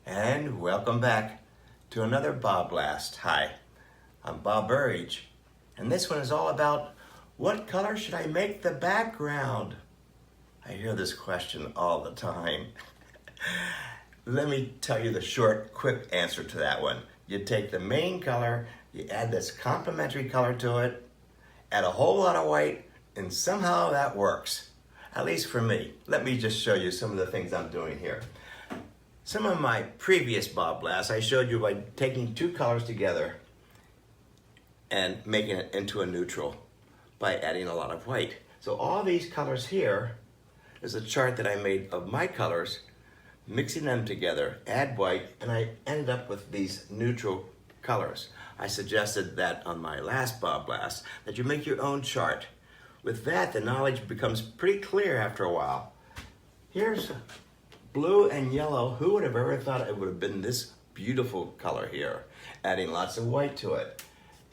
And welcome back to another BobBlast. Hi, I'm Bob Burridge, and this one is all about what color should I make the background? I hear this question all the time. Let me tell you the short, quick answer to that one. You take the main color, you add this complementary color to it, add a whole lot of white, and somehow that works. At least for me. Let me just show you some of the things I'm doing here. Some of my previous BobBlasts I showed you by taking two colors together and making it into a neutral by adding a lot of white. So all these colors here is a chart that I made of my colors, mixing them together, add white, and I ended up with these neutral colors. I suggested that on my last BobBlast that you make your own chart. With that, the knowledge becomes pretty clear after a while. Here's blue and yellow. Who would have ever thought it would have been this beautiful color here? Adding lots of white to it.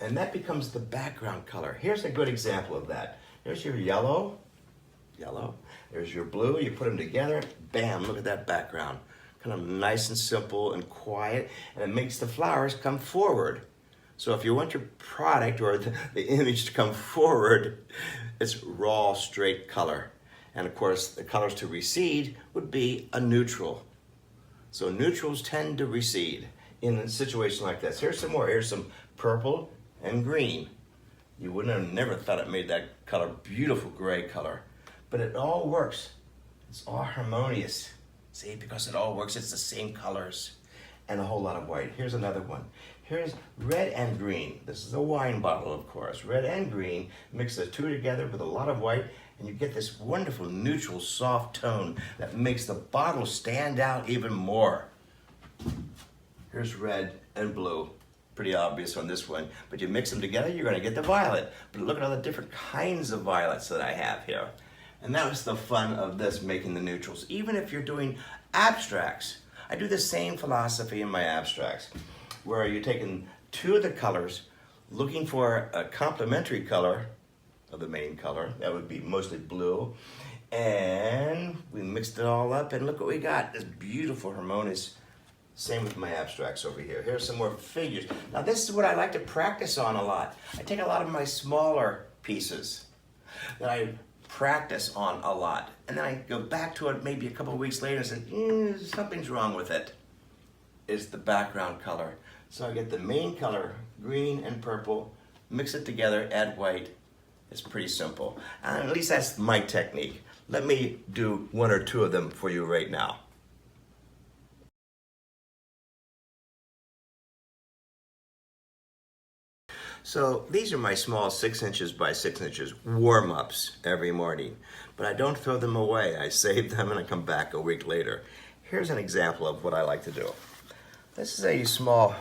And that becomes the background color. Here's a good example of that. There's your yellow. There's your blue. You put them together. Bam, look at that background. Kind of nice and simple and quiet. And it makes the flowers come forward. So if you want your product or the image to come forward, it's raw, straight color. And of course, the colors to recede would be a neutral. So neutrals tend to recede in a situation like this. Here's some more. Here's some purple and green. You wouldn't have never thought it made that color beautiful gray color. But it all works. It's all harmonious. See, because it all works, it's the same colors. And a whole lot of white. Here's another one. Here's red and green. This is a wine bottle, of course. Red and green. Mix the two together with a lot of white, and you get this wonderful neutral soft tone that makes the bottle stand out even more. Here's red and blue. Pretty obvious on this one, but you mix them together, you're gonna get the violet. But look at all the different kinds of violets that I have here. And that was the fun of this, making the neutrals. Even if you're doing abstracts, I do the same philosophy in my abstracts, where you're taking two of the colors, looking for a complementary color of the main color. That would be mostly blue. And we mixed it all up, and look what we got. This beautiful, harmonious. Same with my abstracts over here. Here's some more figures. Now this is what I like to practice on a lot. I take a lot of my smaller pieces that I practice on a lot. And then I go back to it maybe a couple of weeks later and say, something's wrong with it. It's the background color. So I get the main color, green and purple, mix it together, add white. It's pretty simple. And at least that's my technique. Let me do one or two of them for you right now. So these are my small 6 inches by 6 inches warm-ups every morning. But I don't throw them away. I save them and I come back a week later. Here's an example of what I like to do. This is a small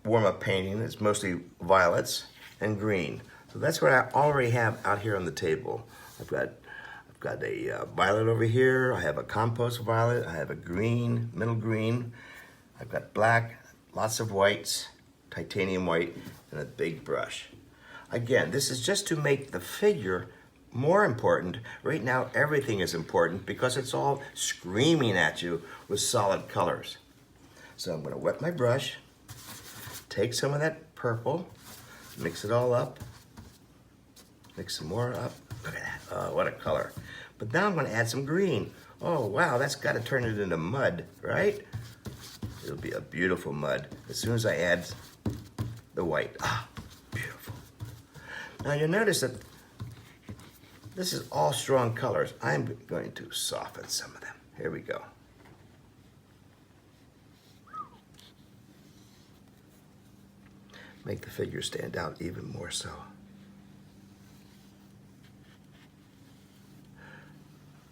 warm-up painting. It's mostly violets and green. So that's what I already have out here on the table. I've got a violet over here. I have a compost violet. I have a green, middle green. I've got black, lots of whites, titanium white, and a big brush. Again, this is just to make the figure more important. Right now, everything is important because it's all screaming at you with solid colors. So I'm gonna wet my brush, take some of that purple, mix it all up, mix some more up. Look at that, oh, what a color. But now I'm gonna add some green. Oh, wow, that's gotta turn it into mud, right? It'll be a beautiful mud as soon as I add the white. Ah, beautiful. Now you'll notice that this is all strong colors. I'm going to soften some of them. Here we go. Make the figure stand out even more so.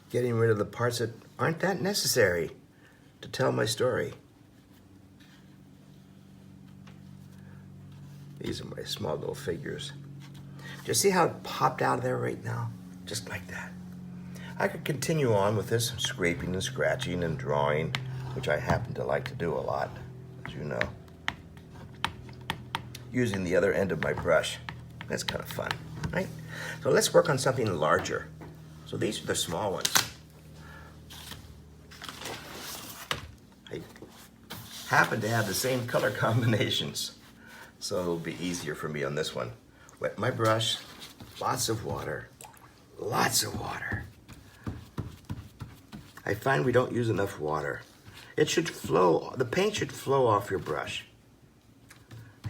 Getting rid of the parts that aren't that necessary to tell my story. These are my small little figures. Do you see how it popped out of there right now? Just like that. I could continue on with this scraping and scratching and drawing, which I happen to like to do a lot, as you know. Using the other end of my brush. That's kind of fun, right? So let's work on something larger. So these are the small ones. I happen to have the same color combinations. So it'll be easier for me on this one. Wet my brush, lots of water, lots of water. I find we don't use enough water. It should flow, the paint should flow off your brush.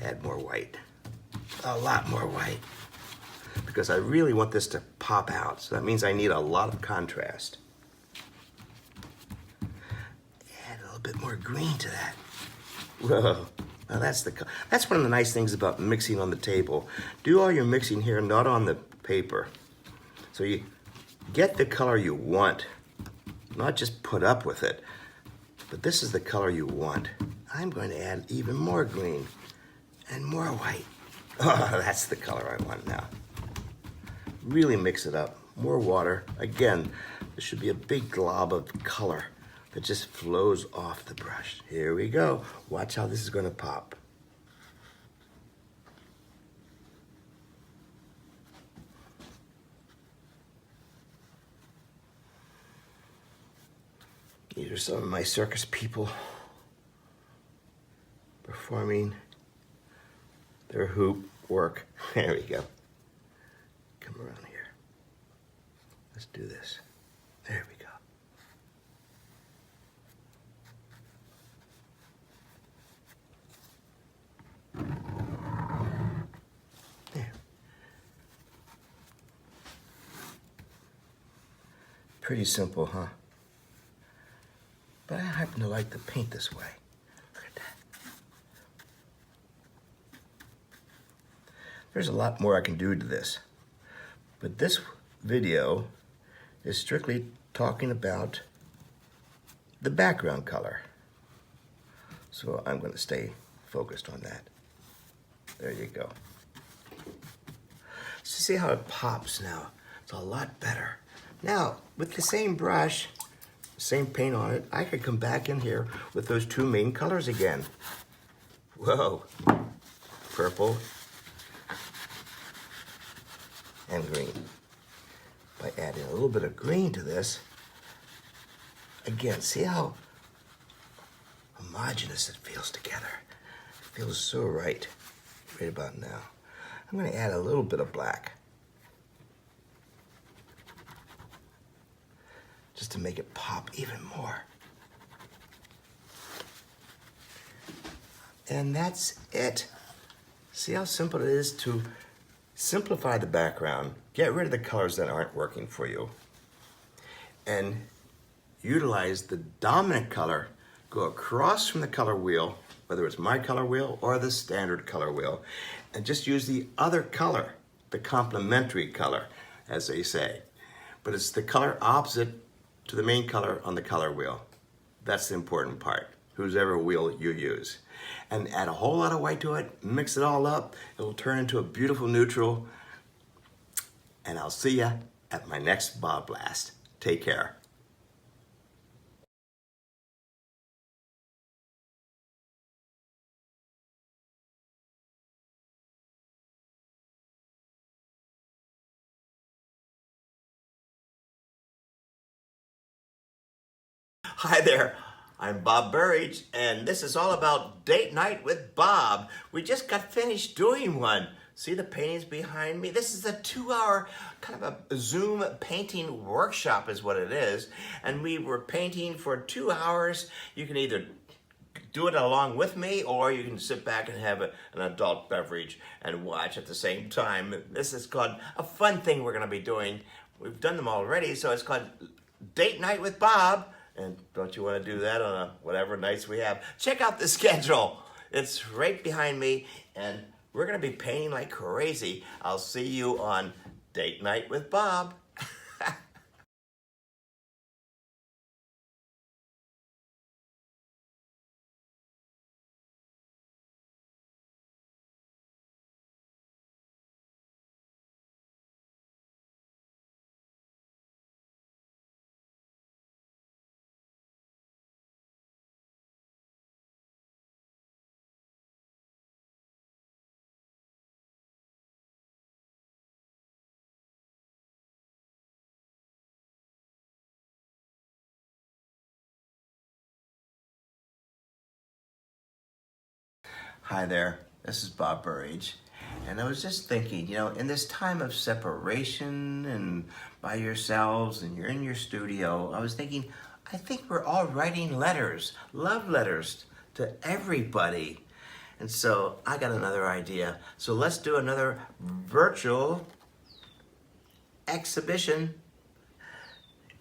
Add more white, a lot more white, because I really want this to pop out. So that means I need a lot of contrast. Add a little bit more green to that. Whoa, now that's one of the nice things about mixing on the table. Do all your mixing here, not on the paper. So you get the color you want, not just put up with it, but this is the color you want. I'm going to add even more green and more white. Oh, that's the color I want now. Really mix it up. More water. Again, there should be a big glob of color that just flows off the brush. Here we go. Watch how this is going to pop. These are some of my circus people performing their hoop work. There we go. Come around here. Let's do this. There we go. There. Pretty simple, huh? But I happen to like to paint this way. Look at that. There's a lot more I can do to this. But this video is strictly talking about the background color. So I'm going to stay focused on that. There you go. So see how it pops now? It's a lot better. Now, with the same brush, same paint on it, I could come back in here with those two main colors again. Whoa. Purple and green. By adding a little bit of green to this, again, see how homogeneous it feels together. It feels so right about now. I'm going to add a little bit of black, just to make it pop even more. And that's it. See how simple it is to simplify the background, get rid of the colors that aren't working for you, and utilize the dominant color, go across from the color wheel, whether it's my color wheel or the standard color wheel, and just use the other color, the complementary color, as they say. But it's the color opposite to the main color on the color wheel. That's the important part, whosever wheel you use. And add a whole lot of white to it, mix it all up, it'll turn into a beautiful neutral. And I'll see ya at my next BobBlast. Take care. Hi there, I'm Bob Burridge, and this is all about Date Night with Bob. We just got finished doing one. See the paintings behind me? This is a 2-hour kind of a Zoom painting workshop is what it is. And we were painting for 2 hours. You can either do it along with me, or you can sit back and have an adult beverage and watch at the same time. This is called a fun thing we're gonna be doing. We've done them already, so it's called Date Night with Bob. And don't you want to do that on whatever nights we have? Check out the schedule. It's right behind me, and we're going to be painting like crazy. I'll see you on Date Night with Bob. Hi there, this is Bob Burridge. And I was just thinking, in this time of separation and by yourselves and you're in your studio, I was thinking, I think we're all writing letters, love letters to everybody. And so I got another idea. So let's do another virtual exhibition.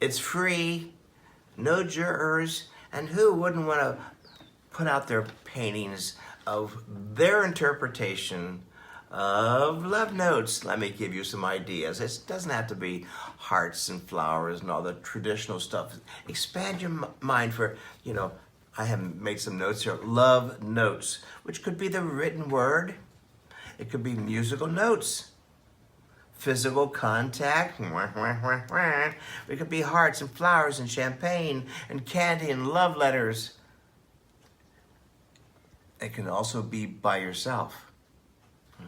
It's free, no jurors, and who wouldn't want to put out their paintings of their interpretation of love notes? Let me give you some ideas. It doesn't have to be hearts and flowers and all the traditional stuff. Expand your mind for, I have made some notes here. Love notes, which could be the written word. It could be musical notes. Physical contact. It could be hearts and flowers and champagne and candy and love letters. It can also be by yourself.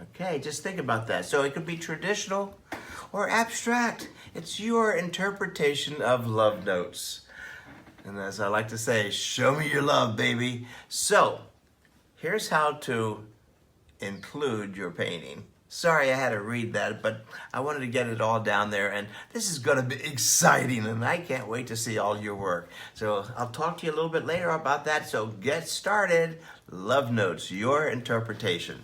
Okay, just think about that. So it could be traditional or abstract. It's your interpretation of love notes. And as I like to say, show me your love, baby. So here's how to include your painting. Sorry I had to read that, but I wanted to get it all down there, and this is going to be exciting, and I can't wait to see all your work. So I'll talk to you a little bit later about that, so get started. Love notes, your interpretation.